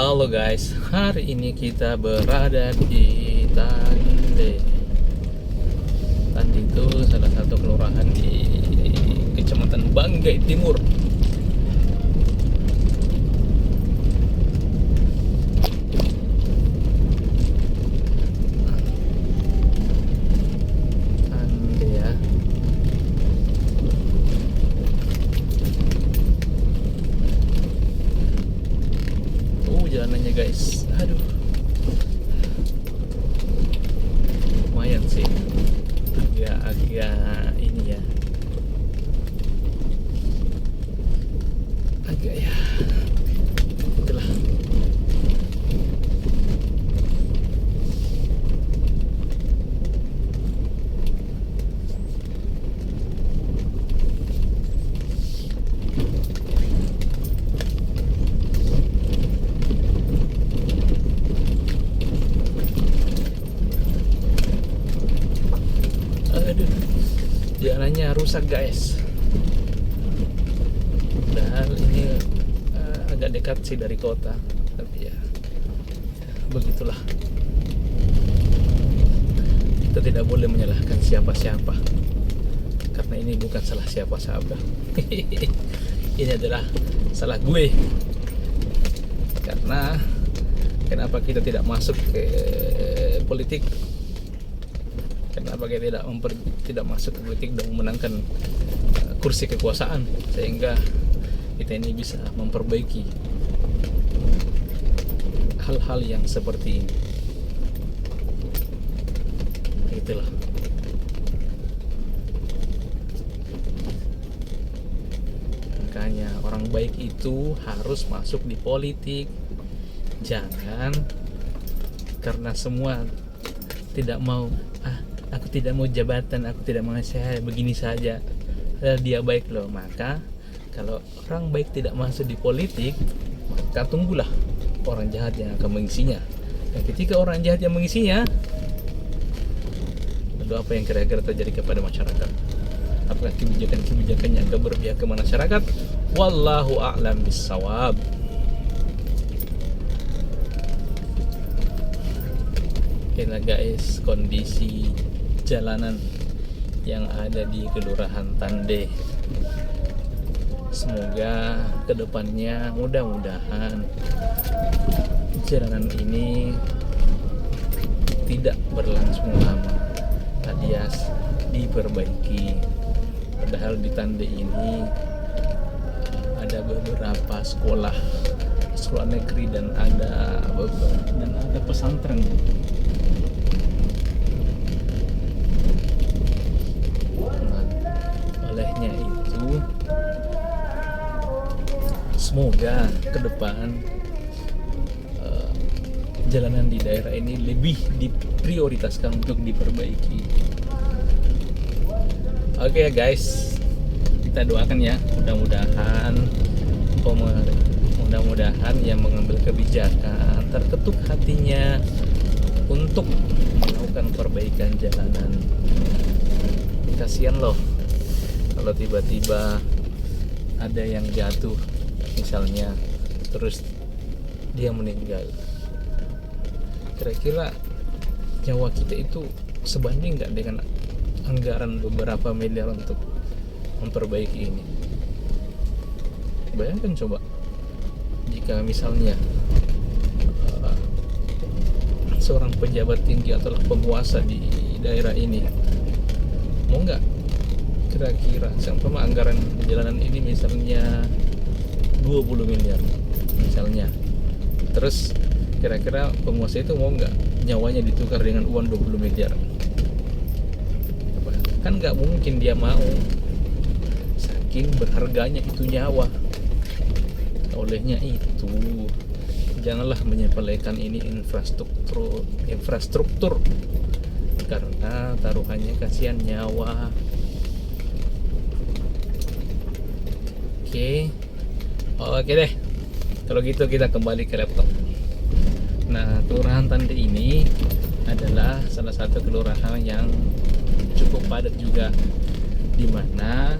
Halo guys, hari ini kita berada di Tande. Tande itu salah satu kelurahan di Kecamatan Banggai Timur. Tande ya. Jalanannya guys, aduh, lumayan sih, agak ini ya, agak ya, itulah. Aduh, jalannya rusak guys. Padahal ini agak dekat sih dari kota, tapi ya begitulah. Kita tidak boleh menyalahkan siapa-siapa, karena ini bukan salah siapa-siapa. Ini adalah salah gue. Karena kenapa kita tidak masuk ke politik? Kenapa kita tidak masuk ke politik dan memenangkan kursi kekuasaan, sehingga kita ini bisa memperbaiki hal-hal yang seperti ini. Itulah. Makanya orang baik itu harus masuk di politik. Jangan karena semua tidak mau, aku tidak mau jabatan, aku tidak mau, saya begini saja, dia baik loh. Maka kalau orang baik tidak masuk di politik, maka tunggulah orang jahat yang akan mengisinya. Dan ketika orang jahat yang mengisinya, lalu apa yang kira-kira terjadi kepada masyarakat? Apakah kebijakan-kebijakan yang akan berpihak ke masyarakat? Wallahu a'lam bissawab. Inilah guys kondisi jalanan yang ada di Kelurahan Tande. Semoga kedepannya mudah-mudahan jalanan ini tidak berlangsung lama, alias diperbaiki. Padahal di Tande ini ada beberapa sekolah negeri dan ada pesantren. Olehnya itu semoga ke depan jalanan di daerah ini lebih diprioritaskan untuk diperbaiki. Oke guys, kita doakan ya, mudah-mudahan yang mengambil kebijakan terketuk hatinya untuk melakukan perbaikan jalanan. Kasihan loh kalau tiba-tiba ada yang jatuh misalnya, terus dia meninggal. Kira-kira nyawa kita itu sebanding nggak dengan anggaran beberapa miliar untuk memperbaiki ini? Bayangkan coba jika misalnya seorang pejabat tinggi atau penguasa di daerah ini, mau nggak kira-kira sama anggaran jalanan ini misalnya 20 miliar misalnya, terus kira-kira penguasa itu mau nggak nyawanya ditukar dengan uang 20 miliar? Kan nggak mungkin dia mau, saking berharganya itu nyawa. Olehnya itu janganlah menyepelekan ini infrastruktur, karena taruhannya kasihan nyawa. Oke deh, kalau gitu kita kembali ke laptop. Nah, Kelurahan Tande ini adalah salah satu kelurahan yang cukup padat juga, di mana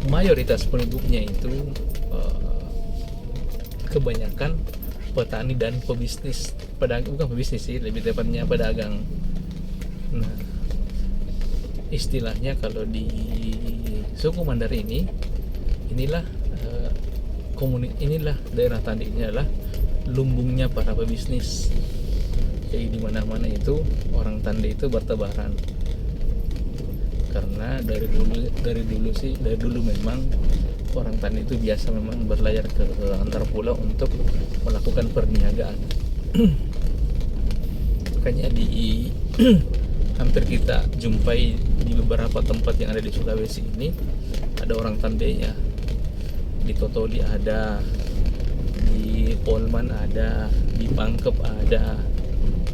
mayoritas penduduknya itu kebanyakan petani dan pebisnis, bukan pebisnis sih, lebih tepatnya pedagang. Nah, istilahnya kalau di suku Mandar inilah inilah daerah Tandai ini adalah lumbungnya para pebisnis. Jadi di mana-mana itu orang Tandai itu bertebaran. Karena dari dulu memang orang Tandai itu biasa memang berlayar ke antar pulau untuk melakukan perniagaan. Makanya di hampir kita jumpai di beberapa tempat yang ada di Sulawesi ini ada orang Tandainya. Di Totoli ada, di Polman ada, di Pangkep ada,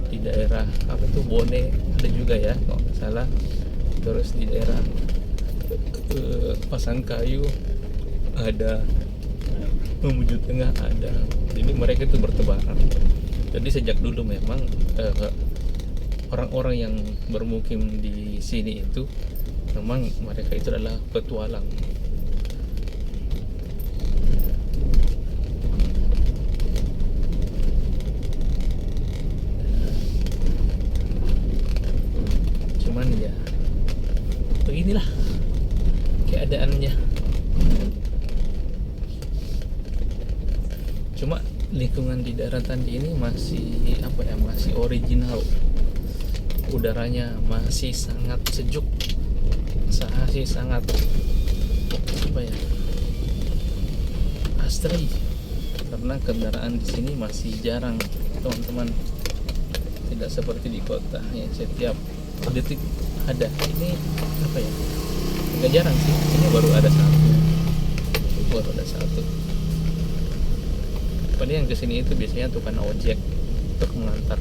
di daerah apa tuh Bone ada juga ya kalau nggak salah. Terus di daerah Pasangkayu ada, Mamuju Tengah ada. Jadi mereka itu bertebaran. Jadi sejak dulu memang orang-orang yang bermukim di sini itu memang mereka itu adalah petualang. Cuman ya beginilah keadaannya. Cuma lingkungan di daerah Tandai ini masih masih original. Udaranya masih sangat sejuk, masih sangat asri. Karena kendaraan di sini masih jarang, teman-teman. Tidak seperti di kota yang setiap detik ada. Ini agak jarang sih. Ini baru ada satu. Paling yang kesini itu biasanya tukang ojek untuk mengantar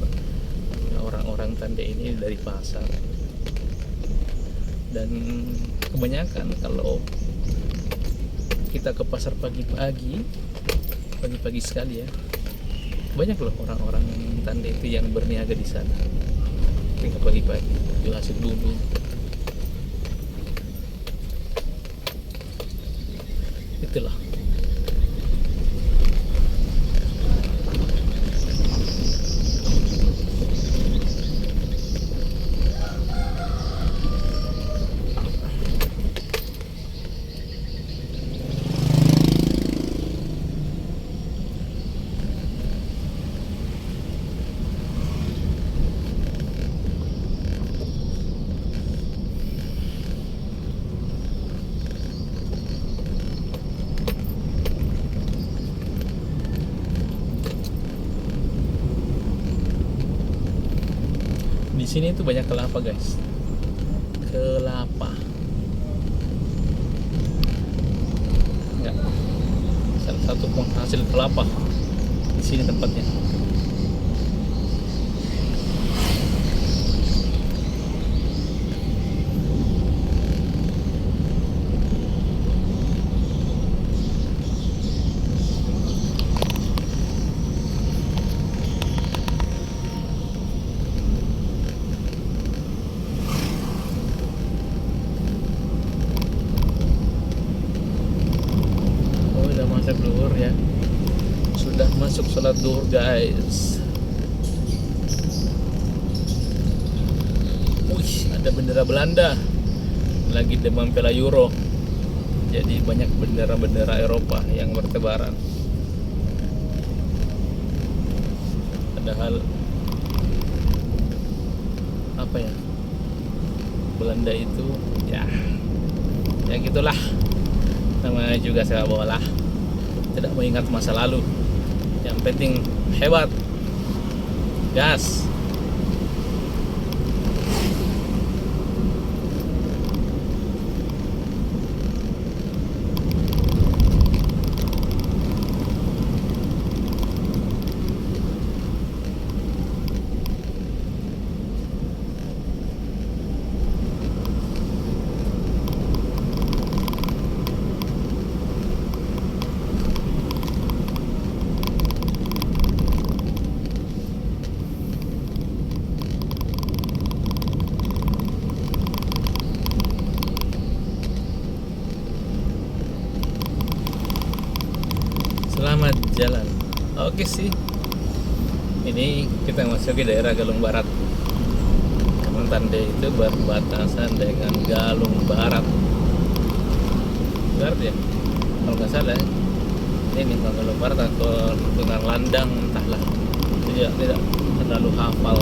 orang-orang Tandai ini dari pasar. Dan kebanyakan kalau kita ke pasar pagi-pagi sekali ya, banyak loh orang-orang Tandai itu yang berniaga di sana. Ketika pagi-pagi jual hasil bumi. Itulah. Di sini tuh banyak kelapa, guys. Kelapa. Enggak. Salah satu penghasil kelapa di sini tempatnya. Duhur ya, sudah masuk sholat duhur, guys. Wih, ada bendera Belanda lagi demam Piala Euro, jadi banyak bendera-bendera Eropa yang bertebaran. Padahal Belanda itu ya gitulah, namanya juga sepak bola. Tidak mengingat masa lalu, yang penting hebat, gas. Selamat jalan. Oke sih, ini kita masuk ke daerah Galung Barat. Karena Tande itu berbatasan dengan Galung Barat. Barat ya? Kalau nggak salah ya. Ini Galung Barat atau dengan Landang entahlah. Tidak terlalu hafal.